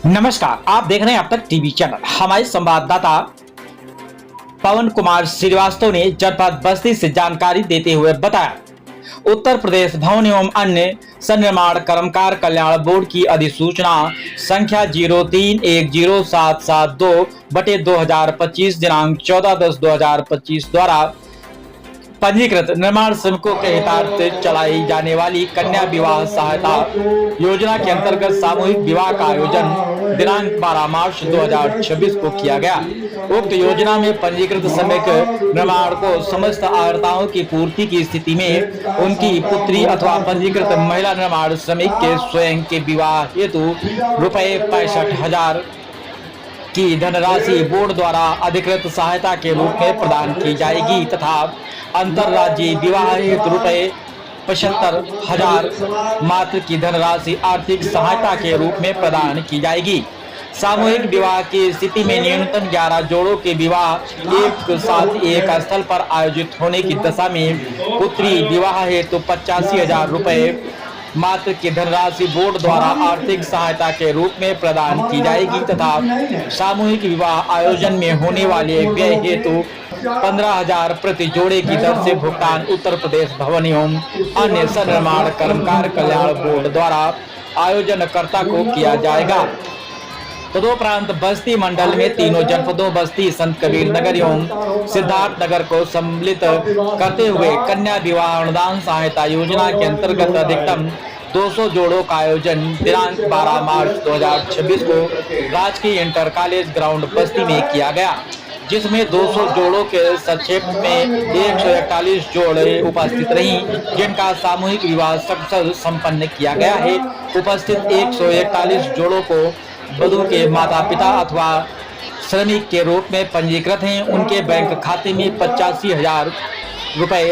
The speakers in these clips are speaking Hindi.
नमस्कार, आप देख रहे हैं अब तक टीवी चैनल। हमारे संवाददाता पवन कुमार श्रीवास्तव ने जनपद बस्ती से जानकारी देते हुए बताया, उत्तर प्रदेश भवन एवं अन्य सन्निर्माण कर्मकार कल्याण बोर्ड की अधिसूचना संख्या 03107772/2025 दिनांक 14/10/2025 द्वारा पंजीकृत निर्माण श्रमिकों के हितार्थ चलाई जाने वाली कन्या विवाह सहायता योजना के अंतर्गत सामूहिक विवाह का आयोजन दिनांक 12 मार्च 2026 को किया गया। उक्त योजना में पंजीकृत श्रमिक निर्माण को समस्त अर्हताओं की पूर्ति की स्थिति में उनकी पुत्री अथवा पंजीकृत महिला निर्माण श्रमिक के स्वयं के विवाह हेतु ₹65,000 की धनराशि बोर्ड द्वारा अधिकृत सहायता के रूप में प्रदान की जाएगी तथा अंतरराज्यीय विवाह हेतु ₹75,000 मात्र की धनराशि आर्थिक सहायता के रूप में प्रदान की जाएगी। सामूहिक विवाह की स्थिति में न्यूनतम 11 जोड़ों के विवाह एक साथ एक स्थल पर आयोजित होने की दशा में पुत्री विवाह हेतु ₹85,000 मात्र की धनराशि बोर्ड द्वारा आर्थिक सहायता के रूप में प्रदान की जाएगी तथा सामूहिक विवाह आयोजन में होने वाले व्यय हेतु 15,000 प्रति जोड़े की दर से भुगतान उत्तर प्रदेश भवन एवं अन्य सन्निर्माण कर्मकार कल्याण बोर्ड द्वारा आयोजनकर्ता को किया जाएगा। तदोपरांत बस्ती मंडल में तीनों जनपदों बस्ती, संत कबीर नगर एवं सिद्धार्थ नगर को सम्मिलित करते हुए कन्या विवाह अनुदान सहायता योजना के अंतर्गत अधिकतम 200 जोड़ों का आयोजन दिनांक 12 मार्च 2026 को राजकीय इंटर कॉलेज ग्राउंड बस्ती में किया गया, जिसमें 200 जोड़ों के संक्षेप में 141 जोड़े उपस्थित रहीं, जिनका सामूहिक विवाह सकुशल संपन्न किया गया है। उपस्थित 141 जोड़ों को वधू के माता पिता अथवा श्रमिक के रूप में पंजीकृत हैं। उनके बैंक खाते में ₹85,000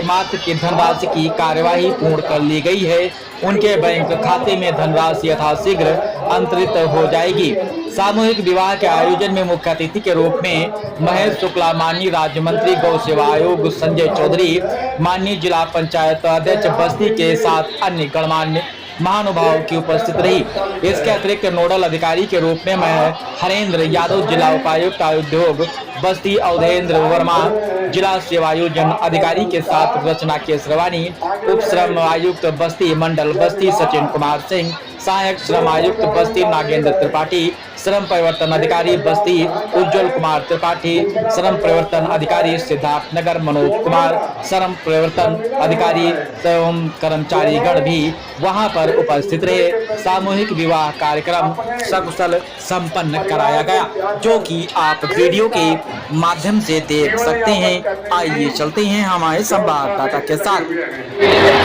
मात्र की धनराशि की कार्यवाही पूर्ण कर ली गई है। उनके बैंक खाते में धनराशि यथाशीघ्र अंतरित हो जाएगी। सामूहिक विवाह के आयोजन में मुख्य अतिथि के रूप में महेश शुक्ला, माननीय राज्य मंत्री गौ सेवा आयोग संजय चौधरी, माननीय जिला पंचायत अध्यक्ष बस्ती के साथ अन्य गणमान्य महानुभाव की उपस्थित रही। इसके अतिरिक्त नोडल अधिकारी के रूप में मैं हरेंद्र यादव, जिला उपायुक्त उद्योग बस्ती अवधेंद्र वर्मा, जिला सेवायोजन अधिकारी के साथ रचना केसरवानी, उप श्रम आयुक्त बस्ती मंडल बस्ती सचिन कुमार सिंह, सहायक श्रम आयुक्त बस्ती नागेंद्र त्रिपाठी, श्रम परिवर्तन अधिकारी बस्ती उज्जवल कुमार त्रिपाठी, श्रम परिवर्तन अधिकारी सिद्धार्थ नगर मनोज कुमार, श्रम परिवर्तन अधिकारी एवं कर्मचारी गण भी वहां पर उपस्थित रहे। सामूहिक विवाह कार्यक्रम सकुशल संपन्न कराया गया, जो कि आप वीडियो के माध्यम से देख सकते हैं। आइए चलते हैं हमारे संवाददाता के साथ।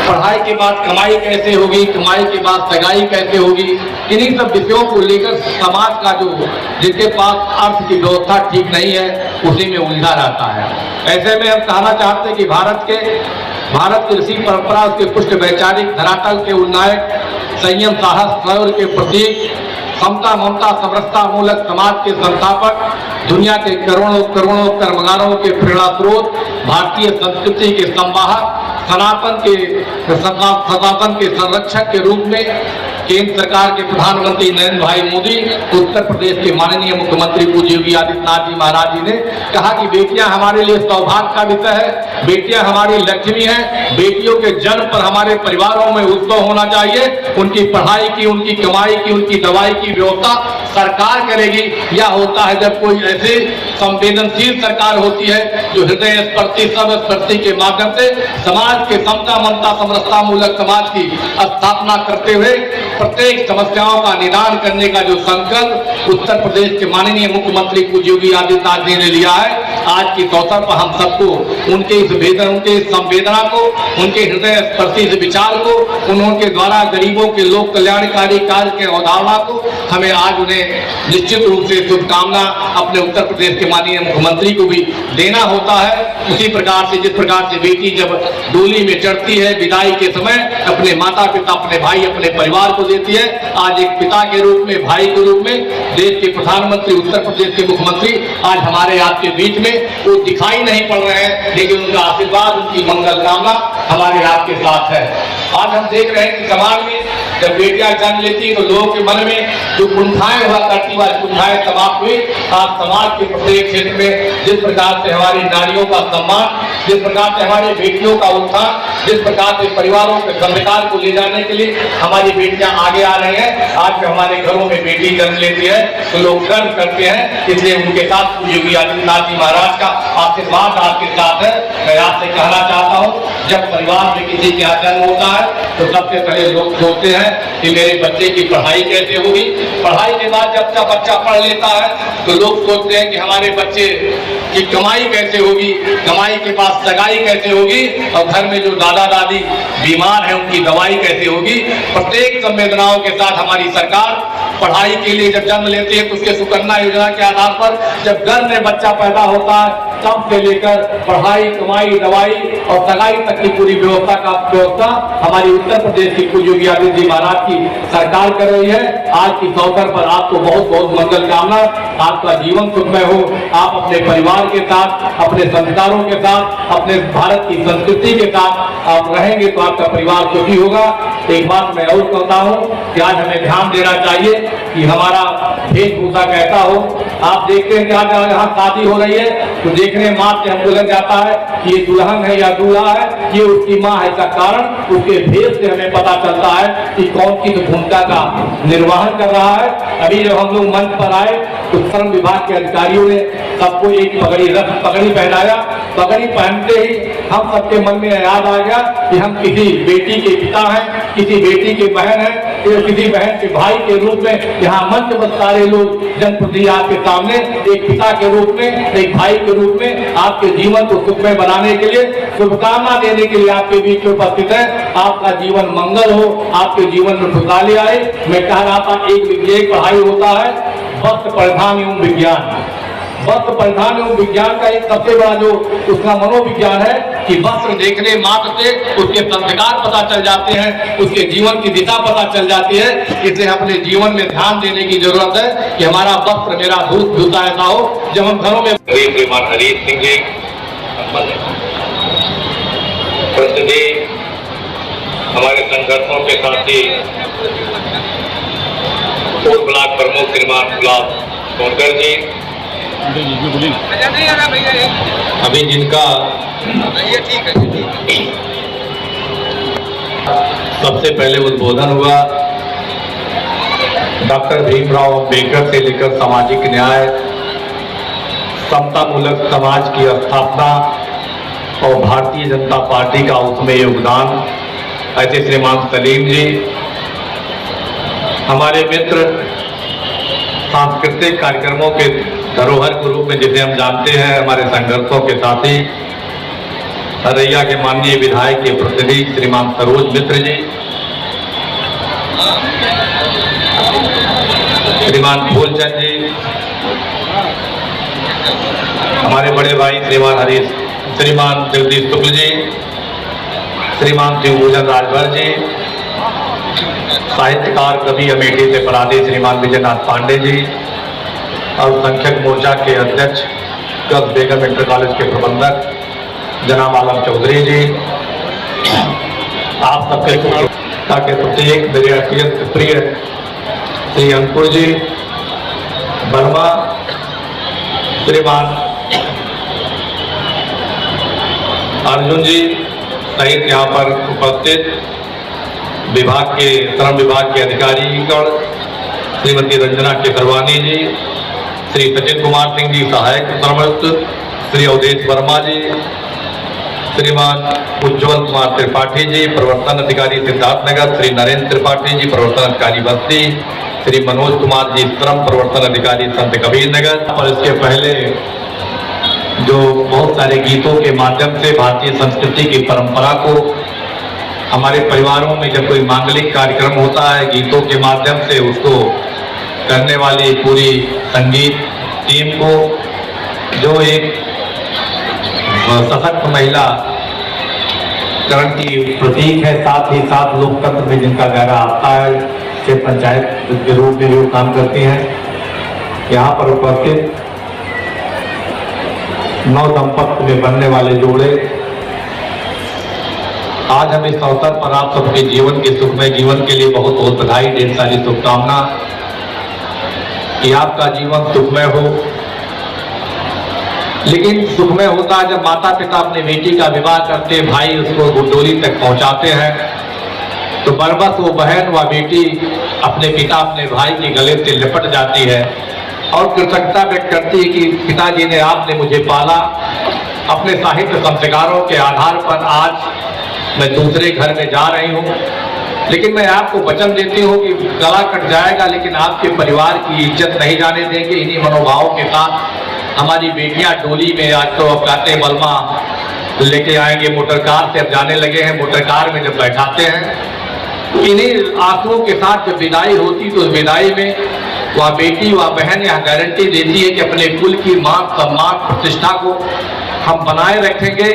पढ़ाई के बाद कमाई कैसे होगी, कमाई के बाद सगाई कैसे होगी, इन्हीं सब विषयों को लेकर समाज का जो जिसके पास अर्थ की व्यवस्था ठीक नहीं है उसी में उलझा रहता है। ऐसे में हम कहना चाहते हैं कि भारत की ऋषि परंपरा, उसके पुष्ट वैचारिक धरातल के उन्नायक, संयम साहस शौर्य के प्रतीक, समता ममता समरसता मूलक समाज के संस्थापक, दुनिया के करोड़ों करोड़ों कर्मकारों के प्रेरणा स्रोत, भारतीय संस्कृति के संवाहक, सनातन के संरक्षक के रूप में केंद्र सरकार के प्रधानमंत्री नरेंद्र भाई मोदी, उत्तर प्रदेश के माननीय मुख्यमंत्री पूज्य योगी आदित्यनाथ जी महाराज जी ने कहा कि बेटियां हमारे लिए सौभाग्य का विषय है, बेटियां हमारी लक्ष्मी हैं, बेटियों के जन्म पर हमारे परिवारों में उत्सव होना चाहिए। उनकी पढ़ाई की, उनकी कमाई की, उनकी दवाई की व्यवस्था सरकार करेगी। या होता है जब कोई ऐसी संवेदनशील सरकार होती है जो हृदय स्पर्शी सर्वस्पर्शी के माध्यम से समाज के समता ममता समरसता मूलक समाज की स्थापना करते हुए प्रत्येक समस्याओं का निदान करने का जो संकल्प उत्तर प्रदेश के माननीय मुख्यमंत्री पूज्य योगी आदित्यनाथ जी ने लिया है, आज के अवसर पर हम सबको उनके संवेदना को, उनके हृदय स्पर्शी विचार को, उनके द्वारा गरीबों के लोक कल्याणकारी कार्य के अवधारणा को हमें आज उन्हें निश्चित रूप से शुभकामना अपने उत्तर प्रदेश के माननीय मुख्यमंत्री को भी देना होता है। उसी प्रकार से जिस प्रकार से बेटी जब डोली में चढ़ती है विदाई के समय अपने माता पिता, अपने भाई, अपने परिवार को देती है, आज एक पिता के रूप में, भाई के रूप में देश के प्रधानमंत्री, उत्तर प्रदेश के मुख्यमंत्री आज हमारे आपके बीच में वो दिखाई नहीं पड़ रहे हैं, लेकिन उनका आशीर्वाद, उनकी मंगल कामना हमारे आपके साथ है। आज हम देख रहे हैं कि समाज में जब बेटियां जन्म लेती है तो लोगों के मन में जो कुंठाएं हुआ करती वह कुंठाएं समाप्त हुई। आज समाज के प्रत्येक क्षेत्र में जिस प्रकार से हमारी नारियों का सम्मान, जिस प्रकार से हमारी बेटियों का उत्थान, जिस प्रकार से परिवारों के संस्कार को ले जाने के लिए हमारी बेटियां आगे आ रही हैं। आज हमारे घरों में बेटी जन्म लेती है तो लोग गर्व करते हैं, इसलिए उनके साथ योगी आदित्यनाथ जी महाराज का आशीर्वाद आपके साथ है। मैं आपसे कहना चाहता हूँ, जब परिवार में किसी के यहाँ जन्म होता है तो सबसे पहले लोग सोचते हैं कि मेरे बच्चे की पढ़ाई कैसे होगी। पढ़ाई के बाद जब तक बच्चा पढ़ लेता है तो लोग सोचते हैं कि हमारे बच्चे की कमाई कैसे होगी, कमाई के पास सगाई कैसे होगी, और घर में जो दादा दादी बीमार हैं उनकी दवाई कैसे होगी। प्रत्येक संवेदनाओं के साथ हमारी सरकार पढ़ाई के लिए जब जन्म लेती है तो उसके सुकन्या योजना के आधार पर जब घर में बच्चा पैदा होता है तब से लेकर पढ़ाई, कमाई, दवाई और सगाई तक की पूरी व्यवस्था हमारी उत्तर प्रदेश की पूज्य योगी आदित्यनाथ जी महाराज की सरकार कर रही है। आज की अवसर पर आपको बहुत बहुत मंगल कामना। आपका जीवन सुखमय हो। आप अपने परिवार के साथ, अपने संस्कारों के साथ, अपने भारत की संस्कृति के साथ आप रहेंगे तो आपका परिवार सुखी होगा। एक बात मैं और कहता हूँ कि आज हमें ध्यान देना चाहिए कि हमारा वेशभूषा कैसा हो। आप देखते हैं कि आज यहाँ शादी हो रही है तो देखने मात्र से हम बोला जाता है कि ये दुल्हन है या दूल्हा है, ये उसकी माँ है। इसका कारण उसके भेष से हमें पता चलता है कि कौन किस भूमिका का निर्वहन कर रहा है। अभी जब हम लोग मंच पर आए तो श्रम विभाग के अधिकारियों ने सबको एक पगड़ी पहनाया। पगड़ी पहनते ही हम सबके मन में याद आ गया कि हम किसी बेटी के पिता हैं, किसी बेटी के बहन हैं, किसी बहन के भाई के रूप में यहाँ मंच पर सारे लोग जनप्रतिनिधि आपके सामने एक पिता के रूप में, एक भाई के रूप में आपके जीवन को सुखमय बनाने के लिए, शुभकामना देने के लिए आपके बीच में उपस्थित है। आपका जीवन मंगल हो, आपके जीवन में खुशहाली आए। मैं कह रहा था एक पढ़ाई होता है वस्त्र परिधान एवं विज्ञान। वस्त्र परिधान एवं विज्ञान का एक सबसे बड़ा जो उसका मनोविज्ञान है कि वस्त्र देखने मात्र से उसके संस्कार पता चल जाते हैं, उसके जीवन की दिशा पता चल जाती है। इसलिए अपने जीवन में ध्यान देने की जरूरत है कि हमारा वस्त्र मेरा जूता ऐसा हो। जब हम घरों में श्रीमान हरीश सिंह जी प्रतिदिन हमारे संगठनों के साथी पूर्व ब्लॉक प्रमुख श्रीमान गुलाब सोनकर जी, अभी जिनका सबसे पहले उद्बोधन हुआ, डॉक्टर भीमराव अम्बेडकर से लेकर सामाजिक न्याय, समतामूलक समाज की स्थापना और भारतीय जनता पार्टी का उसमें योगदान, ऐसे श्रीमान सलीम जी हमारे मित्र, सांस्कृतिक कार्यक्रमों के धरोहर के रूप में जिसे हम जानते हैं, हमारे संघर्षों के साथी सरैया के माननीय विधायक के प्रतिनिधि श्रीमान सरोज मित्र जी, श्रीमान फूलचंद जी, हमारे बड़े भाई श्रीमान जगदीश शुक्ल जी, श्रीमान शिवभूषण राजभर जी, साहित्यकार कवि अमेठी से पराधे श्रीमान विजयनाथ पांडे जी, अल्पसंख्यक मोर्चा के अध्यक्ष कब बेगम इंटर कॉलेज के प्रबंधक जनाब आलम चौधरी जी, आप सबके के प्रति एक मेरे अत्यंत प्रिय श्री अंकुर जी वर्मा, श्रीमान अर्जुन जी सहित यहाँ पर उपस्थित विभाग के श्रम विभाग के अधिकारीगण, श्रीमती रंजना केसरवानी जी, श्री सचिन कुमार सिंह जी सहायक प्रमुख, श्री अवधेश वर्मा जी, श्रीमान उज्ज्वल कुमार त्रिपाठी जी प्रवर्तन अधिकारी सिद्धार्थनगर, श्री नरेंद्र त्रिपाठी जी प्रवर्तन अधिकारी बस्ती, श्री मनोज कुमार जी श्रम प्रवर्तन अधिकारी संत कबीर नगर। और इसके पहले जो बहुत सारे गीतों के माध्यम से भारतीय संस्कृति की परंपरा को हमारे परिवारों में जब कोई मांगलिक कार्यक्रम होता है, गीतों के माध्यम से उसको करने वाली पूरी संगीत टीम को, जो एक सशक्त महिला करण की प्रतीक है, साथ ही साथ लोकतंत्र में जिनका गहरा आस्था है, से पंचायत के रूप में जो काम करती हैं। यहाँ पर उपस्थित नव दंपत्ति में बनने वाले जोड़े, आज हम इस अवसर पर आप सबके जीवन के सुखमय जीवन के लिए बहुत बहुत बधाई, ढेर सारी शुभकामना कि आपका जीवन सुखमय हो। लेकिन सुखमय होता है जब माता पिता अपने बेटी का विवाह करते, भाई उसको गुंडोली तक पहुंचाते हैं, तो बरबस वो बहन व बेटी अपने पिता अपने भाई के गले से लिपट जाती है और कृतज्ञता व्यक्त करती है कि पिताजी ने, आपने मुझे पाला। अपने साहित्य संस्कारों के आधार पर आज मैं दूसरे घर में जा रही हूँ, लेकिन मैं आपको वचन देती हूँ कि गला कट जाएगा लेकिन आपके परिवार की इज्जत नहीं जाने देंगे। इन्हीं मनोभावों के साथ हमारी बेटियां डोली में, आज तो अब कहते हैं बलमा लेके आएंगे, मोटर कार से अब जाने लगे हैं, मोटर कार में जब बैठाते हैं, इन्हीं आंसुओं के साथ जब विदाई होती तो उस विदाई में वह बेटी वह बहन यह गारंटी देती है कि अपने कुल की मान सम्मान प्रतिष्ठा को हम बनाए रखेंगे।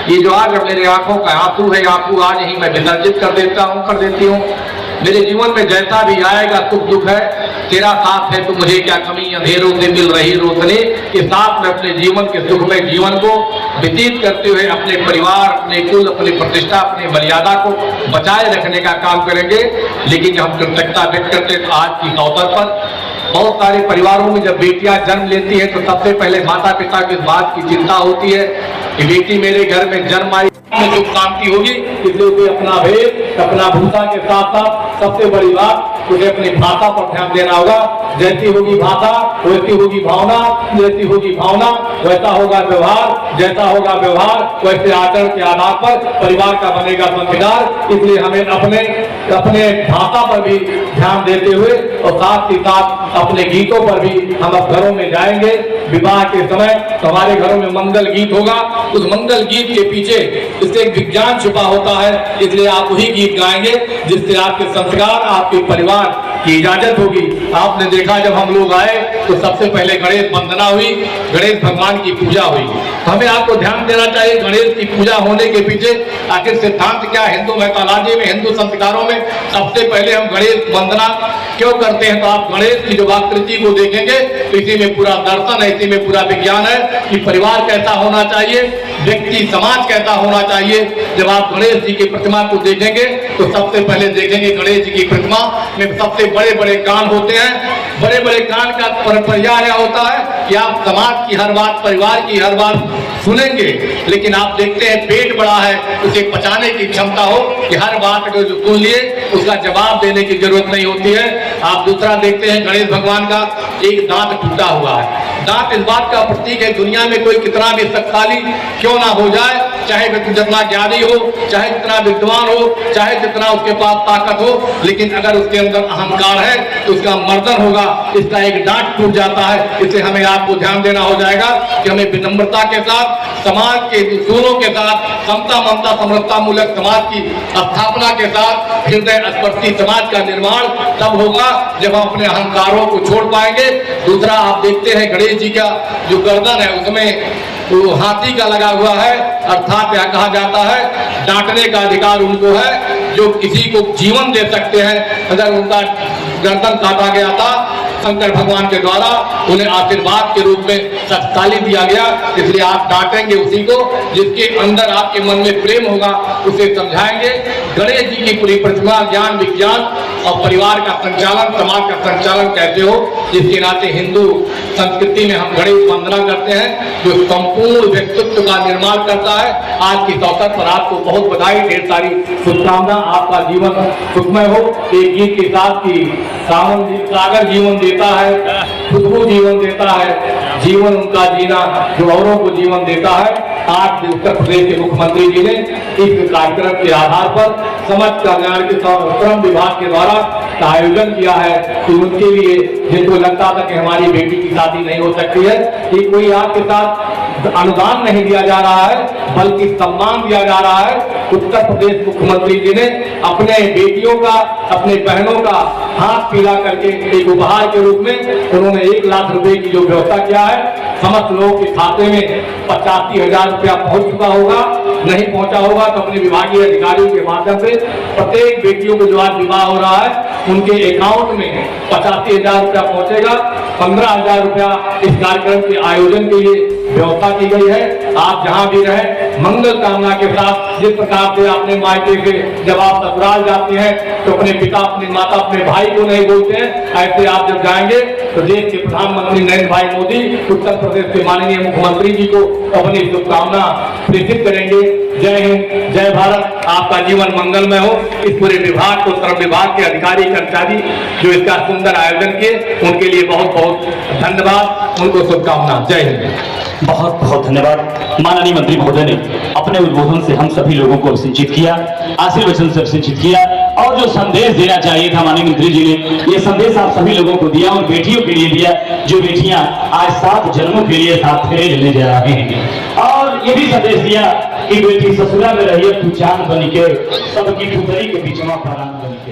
ये जो आज मेरे आंखों का आंसू है, आंसू आज ही मैं विसर्जित कर देती हूँ। मेरे जीवन में जैसा भी आएगा सुख दुख है, तेरा साथ है तो मुझे क्या कमी, अंधेरों से मिल रही रोशनी के साथ में अपने जीवन के सुख में जीवन को व्यतीत करते हुए अपने परिवार, अपने कुल, अपनी प्रतिष्ठा, अपनी मर्यादा को बचाए रखने का काम करेंगे। लेकिन हम कृतज्ञता व्यक्त करते हैं तो आज की अवसर पर बहुत सारे परिवारों में जब बेटियां जन्म लेती हैं तो सबसे पहले माता पिता की इस बात की चिंता होती है कि बेटी मेरे घर में जन्म आई, में सुख शांति होगी, इसलिए अपना भेद, अपना भूषा के साथ साथ सबसे बड़ी बात उसे अपनी भाषा पर ध्यान देना होगा। जैसी होगी भाषा वैसी होगी भावना, जैसी होगी भावना वैसा होगा व्यवहार, जैसा होगा व्यवहार वैसे आचरण के आधार पर परिवार का बनेगा संस्कार। इसलिए हमें अपने भाषा पर भी ध्यान देते हुए और साथ ही साथ अपने गीतों पर भी हम अब घरों में जाएंगे। विवाह के समय तो हमारे घरों में मंगल गीत होगा, उस मंगल गीत के पीछे इससे एक विज्ञान छुपा होता है, इसलिए आप वही गीत गाएंगे जिससे आपके संस्कार, आपके परिवार की इजाजत होगी। आपने देखा जब हम लोग आए तो सबसे पहले गणेश वंदना हुई, गणेश भगवान की पूजा हुई। हमें आपको ध्यान देना चाहिए गणेश की पूजा होने के पीछे आखिर सिद्धांत क्या। हिंदू मैथोलॉजी में, हिंदू संस्कारों में सबसे पहले हम गणेश वंदना क्यों करते हैं, तो आप गणेश की जो आकृति को देखेंगे तो इसी में पूरा दर्शन है, इसी में पूरा विज्ञान है कि परिवार कैसा होना चाहिए, व्यक्ति समाज कैसा होना चाहिए। जब आप गणेश जी की प्रतिमा को देखेंगे तो सबसे पहले देखेंगे गणेश जी की प्रतिमा में सबसे बड़े बड़े कान होते हैं। बड़े बड़े कान का पर्याय होता है कि आप समाज की हर बात, परिवार की हर बात सुनेंगे, लेकिन आप देखते हैं पेट बड़ा है, उसे पचाने की क्षमता हो कि हर बात को जो सुन लिए उसका जवाब देने की जरूरत नहीं होती है। आप दूसरा देखते हैं गणेश भगवान का एक दांत टूटा हुआ है। दांत इस बात का प्रतीक है दुनिया में कोई कितना भी शक्तिशाली क्यों ना हो जाए, चाहे व्यक्ति जितना ज्ञानी हो, चाहे जितना विद्वान हो, चाहे जितना उसके पास ताकत हो, लेकिन अगर उसके अंदर अहंकार है तो उसका मर्दन होगा, इसका एक दांत टूट जाता है। इसलिए हमें आपको ध्यान देना हो जाएगा कि हमें विनम्रता के साथ, समाज के उसूलों के साथ, समता ममता समरसता मूलक समाज की स्थापना के साथ हृदय स्पर्शी समाज का निर्माण तब होगा जब हम अपने अहंकारों को छोड़ पाएंगे। दूसरा आप देखते हैं गणेश जी का जो गर्दन है उसमें वो हाथी का लगा हुआ है, अर्थात यह कहा जाता है डांटने का अधिकार उनको है जो किसी को जीवन दे सकते हैं। अगर उनका गर्दन काटा गया था शंकर भगवान के द्वारा, उन्हें आशीर्वाद के रूप में शक्तिशाली दिया गया, इसलिए आप डांटेंगे उसी को जिसके अंदर आपके मन में प्रेम होगा, उसे समझाएंगे। गणेश जी की पूरी प्रतिमा ज्ञान, विज्ञान और परिवार का संचालन, समाज का संचालन कैसे हो, जिसके नाते हिंदू संस्कृति में हम गणेश वंदना करते हैं जो संपूर्ण व्यक्तित्व का निर्माण करता है। आज की अवसर पर आपको बहुत बधाई, ढेर सारी शुभकामना, आपका जीवन सुखमय हो। एक गीत के साथ की सागर जीवन देता है, खुशबू जीवन देता है, जीवन उनका जीना जो औरों को जीवन देता है। आज उत्तर प्रदेश के मुख्यमंत्री जी ने इस कार्यक्रम के आधार पर समाज कल्याण के श्रम विभाग के द्वारा आयोजन किया है कि उनके लिए जिनको लगता था कि हमारी बेटी की शादी नहीं हो सकती है, कि कोई आपके साथ अनुदान नहीं दिया जा रहा है बल्कि सम्मान दिया जा रहा है। उत्तर प्रदेश मुख्यमंत्री जी ने अपने बेटियों का, अपने बहनों का हाथ पीला करके एक उपहार के रूप में उन्होंने 1 लाख रुपए की जो व्यवस्था किया है। समस्त लोगों के खाते में 85,000 रुपया पहुंच चुका होगा, नहीं पहुंचा होगा तो अपने विभागीय अधिकारियों के माध्यम से प्रत्येक बेटियों को जो आज विवाह हो रहा है उनके अकाउंट में 85,000 रुपया पहुंचेगा। 15,000 रुपया इस कार्यक्रम के आयोजन के लिए व्यवस्था की गई है। आप जहां भी रहें मंगल कामना के साथ, जिस प्रकार से अपने मायके से जब आप ससुराल जाते हैं तो अपने पिता, अपनी माता, अपने भाई को नहीं बोलते हैं, ऐसे आप जब जाएंगे तो देश के प्रधानमंत्री नरेंद्र भाई मोदी उत्तर प्रदेश के माननीय मुख्यमंत्री जी को अपनी शुभकामना प्रेषित करेंगे। जय हिंद, जय भारत, आपका जीवन मंगलमय हो। इस पूरे विभाग को, श्रम विभाग के अधिकारी कर्मचारी जो इसका सुंदर आयोजन किए, उनके लिए बहुत बहुत धन्यवाद, उनको शुभकामना। जय हिंद। बहुत बहुत धन्यवाद। माननीय मंत्री महोदय ने अपने उद्बोधन से हम सभी लोगों को सिंचित किया, आशीर्वचन से सिंचित किया, और जो संदेश देना चाहिए था माननीय मंत्री जी ने, ये संदेश आप सभी लोगों को दिया, और बेटियों के लिए दिया, जो बेटियां आज 7 जन्मों के लिए 7 फेरे लेने जा रहे हैं, और ये भी संदेश दिया कि बेटी ससुरा में रहिए तू चांद बन के, सबकी पुतरी के बीच में प्राण बन के।